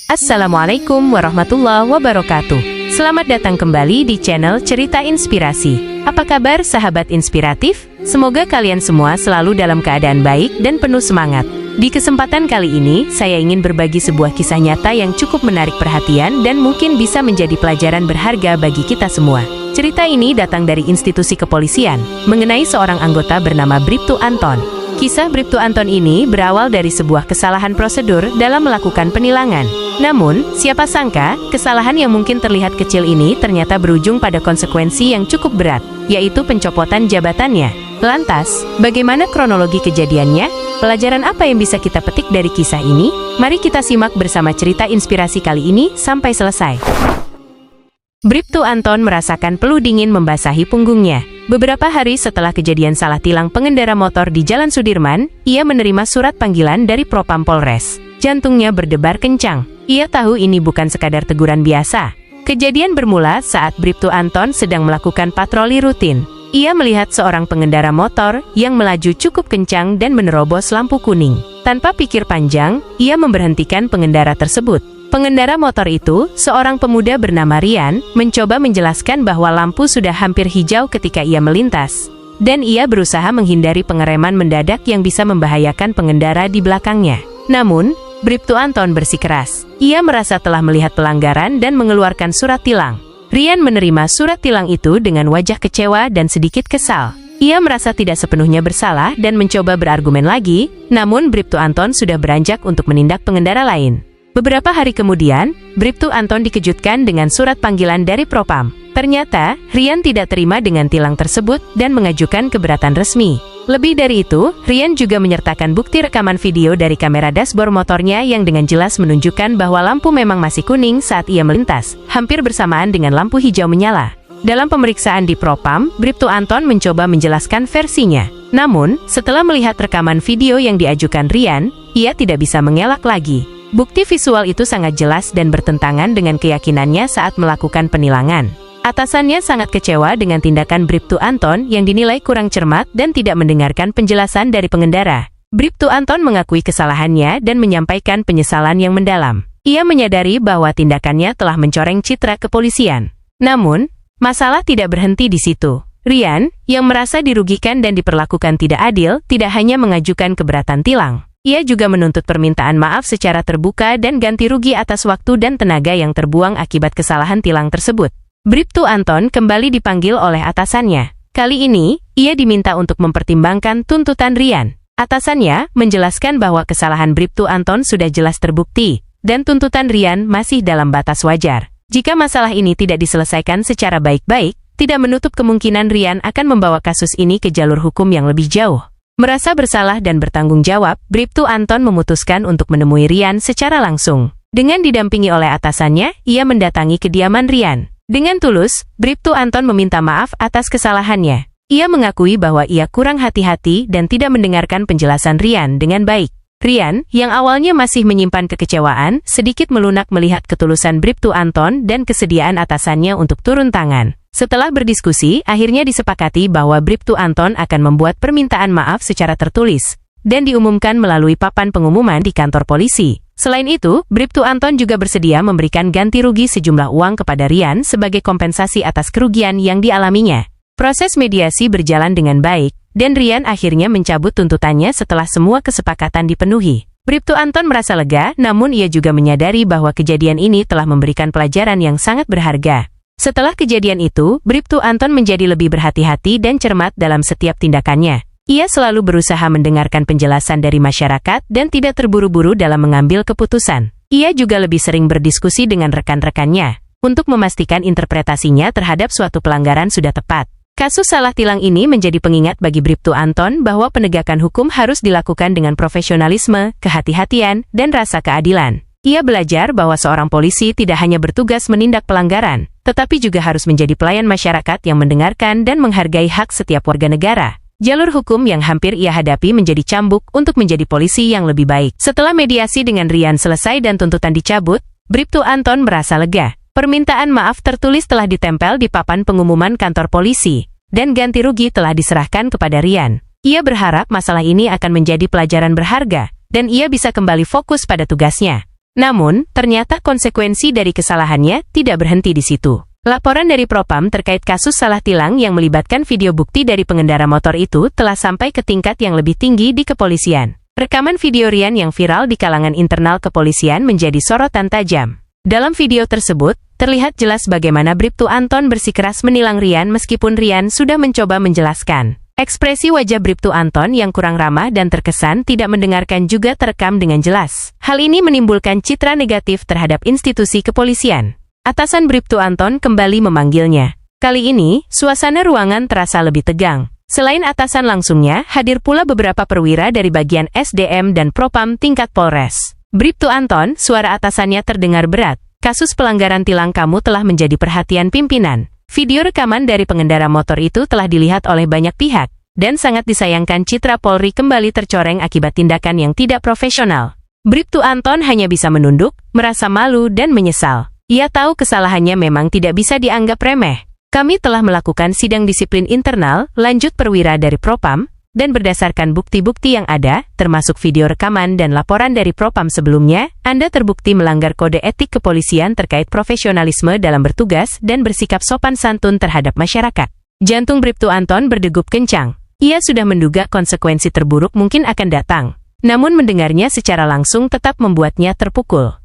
Assalamualaikum warahmatullahi wabarakatuh. Selamat datang kembali di channel Cerita Inspirasi. Apa kabar sahabat inspiratif? Semoga kalian semua selalu dalam keadaan baik dan penuh semangat. Di kesempatan kali ini, saya ingin berbagi sebuah kisah nyata yang cukup menarik perhatian dan mungkin bisa menjadi pelajaran berharga bagi kita semua. Cerita ini datang dari institusi kepolisian, mengenai seorang anggota bernama Bribtu Anton. Kisah Bribtu Anton ini berawal dari sebuah kesalahan prosedur dalam melakukan penilangan. Namun, siapa sangka, kesalahan yang mungkin terlihat kecil ini ternyata berujung pada konsekuensi yang cukup berat, yaitu pencopotan jabatannya. Lantas, bagaimana kronologi kejadiannya? Pelajaran apa yang bisa kita petik dari kisah ini? Mari kita simak bersama cerita inspirasi kali ini sampai selesai. Bribtu Anton merasakan peluh dingin membasahi punggungnya. Beberapa hari setelah kejadian salah tilang pengendara motor di Jalan Sudirman, ia menerima surat panggilan dari Propam Polres. Jantungnya berdebar kencang. Ia tahu ini bukan sekadar teguran biasa. Kejadian bermula saat Bribtu Anton sedang melakukan patroli rutin. Ia melihat seorang pengendara motor yang melaju cukup kencang dan menerobos lampu kuning. Tanpa pikir panjang, ia memberhentikan pengendara tersebut. Pengendara motor itu, seorang pemuda bernama Rian, mencoba menjelaskan bahwa lampu sudah hampir hijau ketika ia melintas. Dan ia berusaha menghindari pengereman mendadak yang bisa membahayakan pengendara di belakangnya. Namun, Bribtu Anton bersikeras. Ia merasa telah melihat pelanggaran dan mengeluarkan surat tilang. Rian menerima surat tilang itu dengan wajah kecewa dan sedikit kesal. Ia merasa tidak sepenuhnya bersalah dan mencoba berargumen lagi, namun Bribtu Anton sudah beranjak untuk menindak pengendara lain. Beberapa hari kemudian, Bribtu Anton dikejutkan dengan surat panggilan dari Propam. Ternyata, Rian tidak terima dengan tilang tersebut dan mengajukan keberatan resmi. Lebih dari itu, Rian juga menyertakan bukti rekaman video dari kamera dashboard motornya yang dengan jelas menunjukkan bahwa lampu memang masih kuning saat ia melintas, hampir bersamaan dengan lampu hijau menyala. Dalam pemeriksaan di Propam, Bribtu Anton mencoba menjelaskan versinya. Namun, setelah melihat rekaman video yang diajukan Rian, ia tidak bisa mengelak lagi. Bukti visual itu sangat jelas dan bertentangan dengan keyakinannya saat melakukan penilangan. Atasannya sangat kecewa dengan tindakan Bribtu Anton yang dinilai kurang cermat dan tidak mendengarkan penjelasan dari pengendara. Bribtu Anton mengakui kesalahannya dan menyampaikan penyesalan yang mendalam. Ia menyadari bahwa tindakannya telah mencoreng citra kepolisian. Namun, masalah tidak berhenti di situ. Rian, yang merasa dirugikan dan diperlakukan tidak adil, tidak hanya mengajukan keberatan tilang. Ia juga menuntut permintaan maaf secara terbuka dan ganti rugi atas waktu dan tenaga yang terbuang akibat kesalahan tilang tersebut. Bribtu Anton kembali dipanggil oleh atasannya. Kali ini, ia diminta untuk mempertimbangkan tuntutan Rian. Atasannya menjelaskan bahwa kesalahan Bribtu Anton sudah jelas terbukti, dan tuntutan Rian masih dalam batas wajar. Jika masalah ini tidak diselesaikan secara baik-baik, tidak menutup kemungkinan Rian akan membawa kasus ini ke jalur hukum yang lebih jauh. Merasa bersalah dan bertanggung jawab, Bribtu Anton memutuskan untuk menemui Rian secara langsung. Dengan didampingi oleh atasannya, ia mendatangi kediaman Rian. Dengan tulus, Bribtu Anton meminta maaf atas kesalahannya. Ia mengakui bahwa ia kurang hati-hati dan tidak mendengarkan penjelasan Rian dengan baik. Rian, yang awalnya masih menyimpan kekecewaan, sedikit melunak melihat ketulusan Bribtu Anton dan kesediaan atasannya untuk turun tangan. Setelah berdiskusi, akhirnya disepakati bahwa Bribtu Anton akan membuat permintaan maaf secara tertulis dan diumumkan melalui papan pengumuman di kantor polisi. Selain itu, Bribtu Anton juga bersedia memberikan ganti rugi sejumlah uang kepada Rian sebagai kompensasi atas kerugian yang dialaminya. Proses mediasi berjalan dengan baik, dan Rian akhirnya mencabut tuntutannya setelah semua kesepakatan dipenuhi. Bribtu Anton merasa lega, namun ia juga menyadari bahwa kejadian ini telah memberikan pelajaran yang sangat berharga. Setelah kejadian itu, Bribtu Anton menjadi lebih berhati-hati dan cermat dalam setiap tindakannya. Ia selalu berusaha mendengarkan penjelasan dari masyarakat dan tidak terburu-buru dalam mengambil keputusan. Ia juga lebih sering berdiskusi dengan rekan-rekannya untuk memastikan interpretasinya terhadap suatu pelanggaran sudah tepat. Kasus salah tilang ini menjadi pengingat bagi Bribtu Anton bahwa penegakan hukum harus dilakukan dengan profesionalisme, kehati-hatian, dan rasa keadilan. Ia belajar bahwa seorang polisi tidak hanya bertugas menindak pelanggaran, tetapi juga harus menjadi pelayan masyarakat yang mendengarkan dan menghargai hak setiap warga negara. Jalur hukum yang hampir ia hadapi menjadi cambuk untuk menjadi polisi yang lebih baik. Setelah mediasi dengan Rian selesai dan tuntutan dicabut, Bribtu Anton merasa lega. Permintaan maaf tertulis telah ditempel di papan pengumuman kantor polisi, dan ganti rugi telah diserahkan kepada Rian. Ia berharap masalah ini akan menjadi pelajaran berharga, dan ia bisa kembali fokus pada tugasnya. Namun, ternyata konsekuensi dari kesalahannya tidak berhenti di situ. Laporan dari Propam terkait kasus salah tilang yang melibatkan video bukti dari pengendara motor itu telah sampai ke tingkat yang lebih tinggi di kepolisian. Rekaman video Rian yang viral di kalangan internal kepolisian menjadi sorotan tajam. Dalam video tersebut, terlihat jelas bagaimana Bribtu Anton bersikeras menilang Rian meskipun Rian sudah mencoba menjelaskan. Ekspresi wajah Bribtu Anton yang kurang ramah dan terkesan tidak mendengarkan juga terekam dengan jelas. Hal ini menimbulkan citra negatif terhadap institusi kepolisian. Atasan Bribtu Anton kembali memanggilnya. Kali ini, suasana ruangan terasa lebih tegang. Selain atasan langsungnya, hadir pula beberapa perwira dari bagian SDM dan Propam tingkat Polres. Bribtu Anton, suara atasannya terdengar berat. Kasus pelanggaran tilang kamu telah menjadi perhatian pimpinan. Video rekaman dari pengendara motor itu telah dilihat oleh banyak pihak, dan sangat disayangkan citra Polri kembali tercoreng akibat tindakan yang tidak profesional. Bribtu Anton hanya bisa menunduk, merasa malu dan menyesal. Ia tahu kesalahannya memang tidak bisa dianggap remeh. Kami telah melakukan sidang disiplin internal, lanjut perwira dari Propam, dan berdasarkan bukti-bukti yang ada, termasuk video rekaman dan laporan dari Propam sebelumnya, Anda terbukti melanggar kode etik kepolisian terkait profesionalisme dalam bertugas dan bersikap sopan santun terhadap masyarakat. Jantung Bribtu Anton berdegup kencang. Ia sudah menduga konsekuensi terburuk mungkin akan datang. Namun mendengarnya secara langsung tetap membuatnya terpukul.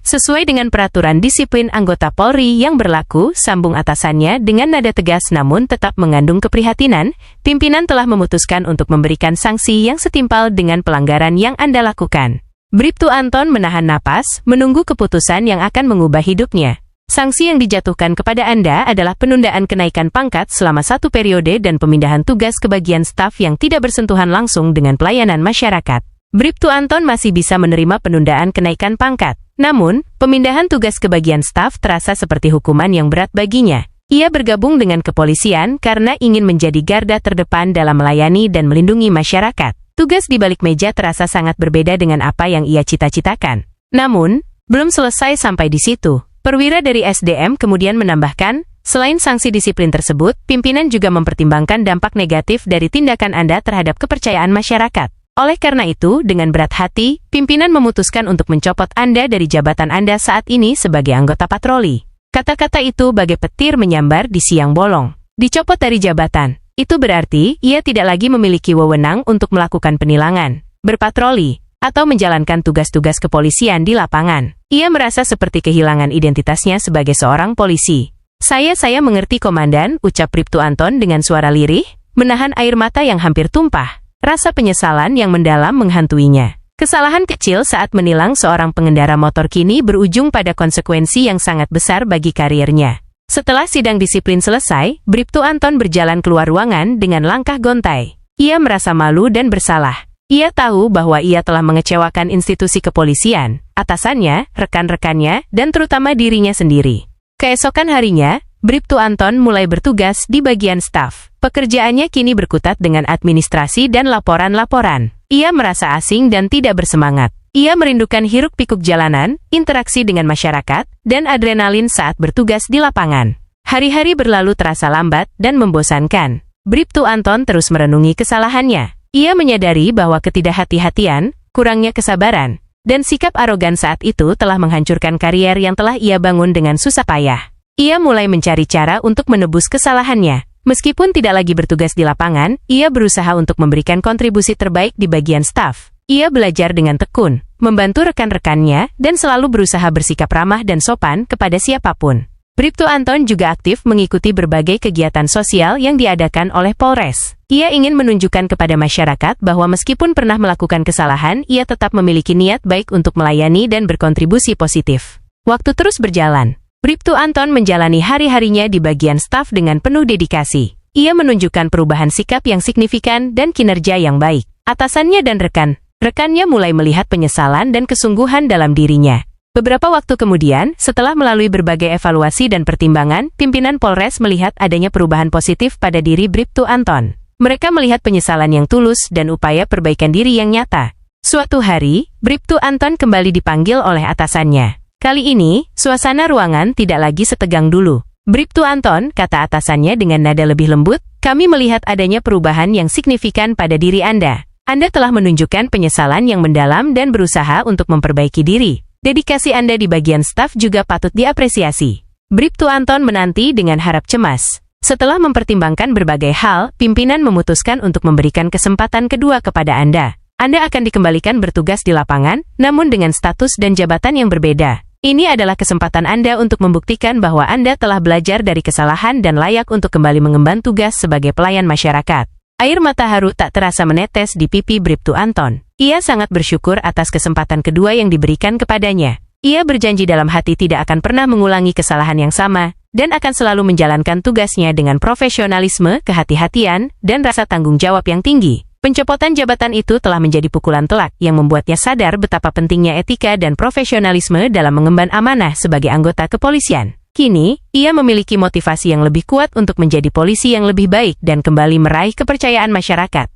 Sesuai dengan peraturan disiplin anggota Polri yang berlaku, sambung atasannya dengan nada tegas namun tetap mengandung keprihatinan, pimpinan telah memutuskan untuk memberikan sanksi yang setimpal dengan pelanggaran yang Anda lakukan. Bribtu Anton menahan napas, menunggu keputusan yang akan mengubah hidupnya. Sanksi yang dijatuhkan kepada Anda adalah penundaan kenaikan pangkat selama 1 periode dan pemindahan tugas ke bagian staf yang tidak bersentuhan langsung dengan pelayanan masyarakat. Bribtu Anton masih bisa menerima penundaan kenaikan pangkat. Namun, pemindahan tugas ke bagian staf terasa seperti hukuman yang berat baginya. Ia bergabung dengan kepolisian karena ingin menjadi garda terdepan dalam melayani dan melindungi masyarakat. Tugas di balik meja terasa sangat berbeda dengan apa yang ia cita-citakan. Namun, belum selesai sampai di situ. Perwira dari SDM kemudian menambahkan, selain sanksi disiplin tersebut, pimpinan juga mempertimbangkan dampak negatif dari tindakan Anda terhadap kepercayaan masyarakat. Oleh karena itu, dengan berat hati, pimpinan memutuskan untuk mencopot Anda dari jabatan Anda saat ini sebagai anggota patroli. Kata-kata itu bagai petir menyambar di siang bolong. Dicopot dari jabatan. Itu berarti, ia tidak lagi memiliki wewenang untuk melakukan penilangan, berpatroli, atau menjalankan tugas-tugas kepolisian di lapangan. Ia merasa seperti kehilangan identitasnya sebagai seorang polisi. Saya mengerti komandan, ucap Bribtu Anton dengan suara lirih, menahan air mata yang hampir tumpah. Rasa penyesalan yang mendalam menghantuinya. Kesalahan kecil saat menilang seorang pengendara motor kini berujung pada konsekuensi yang sangat besar bagi karirnya. Setelah sidang disiplin selesai, Bribtu Anton berjalan keluar ruangan dengan langkah gontai. Ia merasa malu dan bersalah. Ia tahu bahwa ia telah mengecewakan institusi kepolisian, atasannya, rekan-rekannya, dan terutama dirinya sendiri. Keesokan harinya, Bribtu Anton mulai bertugas di bagian staf. Pekerjaannya kini berkutat dengan administrasi dan laporan-laporan. Ia merasa asing dan tidak bersemangat. Ia merindukan hiruk-pikuk jalanan, interaksi dengan masyarakat, dan adrenalin saat bertugas di lapangan. Hari-hari berlalu terasa lambat dan membosankan. Bribtu Anton terus merenungi kesalahannya. Ia menyadari bahwa ketidakhati-hatian, kurangnya kesabaran, dan sikap arogan saat itu telah menghancurkan karier yang telah ia bangun dengan susah payah. Ia mulai mencari cara untuk menebus kesalahannya. Meskipun tidak lagi bertugas di lapangan, ia berusaha untuk memberikan kontribusi terbaik di bagian staf. Ia belajar dengan tekun, membantu rekan-rekannya, dan selalu berusaha bersikap ramah dan sopan kepada siapapun. Bribtu Anton juga aktif mengikuti berbagai kegiatan sosial yang diadakan oleh Polres. Ia ingin menunjukkan kepada masyarakat bahwa meskipun pernah melakukan kesalahan, ia tetap memiliki niat baik untuk melayani dan berkontribusi positif. Waktu terus berjalan. Bribtu Anton menjalani hari-harinya di bagian staf dengan penuh dedikasi. Ia menunjukkan perubahan sikap yang signifikan dan kinerja yang baik. Atasannya dan rekannya mulai melihat penyesalan dan kesungguhan dalam dirinya. Beberapa waktu kemudian, setelah melalui berbagai evaluasi dan pertimbangan, pimpinan Polres melihat adanya perubahan positif pada diri Bribtu Anton. Mereka melihat penyesalan yang tulus dan upaya perbaikan diri yang nyata. Suatu hari, Bribtu Anton kembali dipanggil oleh atasannya. Kali ini, suasana ruangan tidak lagi setegang dulu. Bribtu Anton, kata atasannya dengan nada lebih lembut, kami melihat adanya perubahan yang signifikan pada diri Anda. Anda telah menunjukkan penyesalan yang mendalam dan berusaha untuk memperbaiki diri. Dedikasi Anda di bagian staf juga patut diapresiasi. Bribtu Anton menanti dengan harap cemas. Setelah mempertimbangkan berbagai hal, pimpinan memutuskan untuk memberikan kesempatan kedua kepada Anda. Anda akan dikembalikan bertugas di lapangan, namun dengan status dan jabatan yang berbeda. Ini adalah kesempatan Anda untuk membuktikan bahwa Anda telah belajar dari kesalahan dan layak untuk kembali mengemban tugas sebagai pelayan masyarakat. Air mata haru tak terasa menetes di pipi Bribtu Anton. Ia sangat bersyukur atas kesempatan kedua yang diberikan kepadanya. Ia berjanji dalam hati tidak akan pernah mengulangi kesalahan yang sama, dan akan selalu menjalankan tugasnya dengan profesionalisme, kehati-hatian, dan rasa tanggung jawab yang tinggi. Pencopotan jabatan itu telah menjadi pukulan telak yang membuatnya sadar betapa pentingnya etika dan profesionalisme dalam mengemban amanah sebagai anggota kepolisian. Kini, ia memiliki motivasi yang lebih kuat untuk menjadi polisi yang lebih baik dan kembali meraih kepercayaan masyarakat.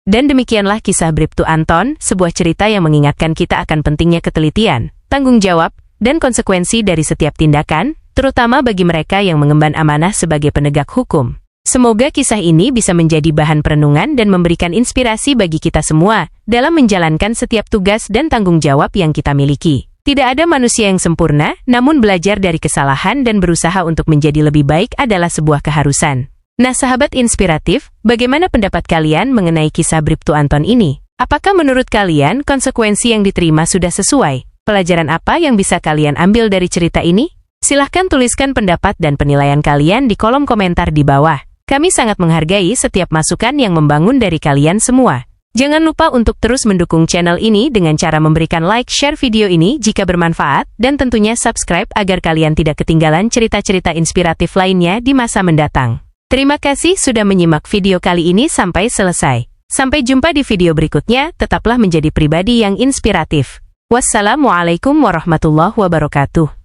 Dan demikianlah kisah Bribtu Anton, sebuah cerita yang mengingatkan kita akan pentingnya ketelitian, tanggung jawab, dan konsekuensi dari setiap tindakan, terutama bagi mereka yang mengemban amanah sebagai penegak hukum. Semoga kisah ini bisa menjadi bahan perenungan dan memberikan inspirasi bagi kita semua dalam menjalankan setiap tugas dan tanggung jawab yang kita miliki. Tidak ada manusia yang sempurna, namun belajar dari kesalahan dan berusaha untuk menjadi lebih baik adalah sebuah keharusan. Nah sahabat inspiratif, bagaimana pendapat kalian mengenai kisah Bribtu Anton ini? Apakah menurut kalian konsekuensi yang diterima sudah sesuai? Pelajaran apa yang bisa kalian ambil dari cerita ini? Silahkan tuliskan pendapat dan penilaian kalian di kolom komentar di bawah. Kami sangat menghargai setiap masukan yang membangun dari kalian semua. Jangan lupa untuk terus mendukung channel ini dengan cara memberikan like, share video ini jika bermanfaat, dan tentunya subscribe agar kalian tidak ketinggalan cerita-cerita inspiratif lainnya di masa mendatang. Terima kasih sudah menyimak video kali ini sampai selesai. Sampai jumpa di video berikutnya, tetaplah menjadi pribadi yang inspiratif. Wassalamualaikum warahmatullahi wabarakatuh.